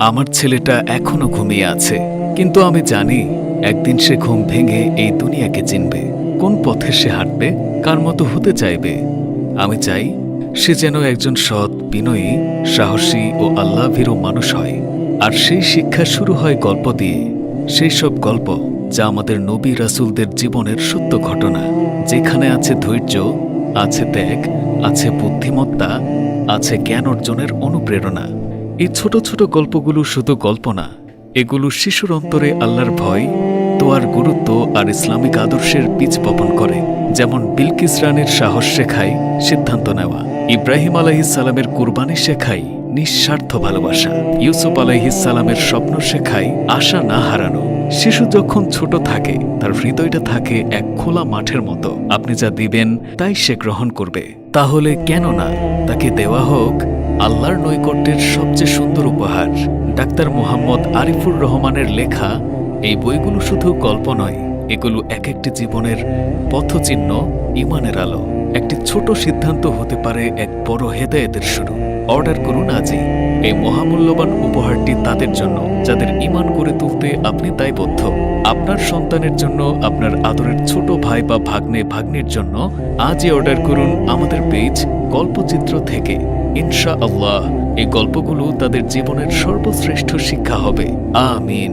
আমার ছেলেটা এখনো ঘুমিয়ে আছে, কিন্তু আমি জানি একদিন সে ঘুম ভেঙে এই দুনিয়াকে চিনবে। কোন পথে সে হাঁটবে, কার মতো হতে চাইবে। আমি চাই সে যেন একজন সৎ, বিনয়ী, সাহসী ও আল্লাহভীরু মানুষ হয়। আর সেই শিক্ষা শুরু হয় গল্প দিয়ে, সেই সব গল্প যা আমাদের নবী রাসূলদের জীবনের সত্য ঘটনা, যেখানে আছে ধৈর্য, আছে ত্যাগ, আছে বুদ্ধিমত্তা, আছে জ্ঞান অর্জনের অনুপ্রেরণা। এই ছোট ছোট গল্পগুলো শুধু গল্প না, এগুলো শিশুর অন্তরে আল্লাহর ভয়, দোয়ার গুরুত্ব আর ইসলামিক আদর্শের বীজ বপন করে। যেমন বিলকিস রানীর সাহস শেখায় সিদ্ধান্ত নেওয়া, ইব্রাহিম আলাইহিসসালামের কুরবানি শেখায় নিঃস্বার্থ ভালোবাসা, ইউসুফ আলাইহিসসালামের স্বপ্ন শেখায় আশা না হারানো। শিশু যখন ছোট থাকে তার হৃদয়টা থাকে এক খোলা মাঠের মতো। আপনি যা দিবেন তাই সে গ্রহণ করবে। তাহলে কেন না তাকে দেওয়া হোক আল্লাহর নৈকট্যের সবচেয়ে সুন্দর উপহার। ডাক্তার মোহাম্মদ আরিফুর রহমানের লেখা এই বইগুলো শুধু গল্প নয়, এগুলো এক একটি জীবনের পথচিহ্ন, ঈমানের আলো। একটি ছোট সিদ্ধান্ত হতে পারে এক বড় হেদায়েতের শুরু। অর্ডার করুন আজই এই মহামূল্যবান উপহারটি তাদের জন্য যাদের ঈমান গড়ে তুলতে আপনি দায়বদ্ধ। আপনার সন্তানের জন্য, আপনার আদরের ছোট ভাই বা ভাগ্নির জন্য আজই অর্ডার করুন আমাদের পেজ গল্পচিত্র থেকে। ইনশাআল্লাহ এই গল্পগুলো তাদের জীবনের সর্বশ্রেষ্ঠ শিক্ষা হবে। আমিন।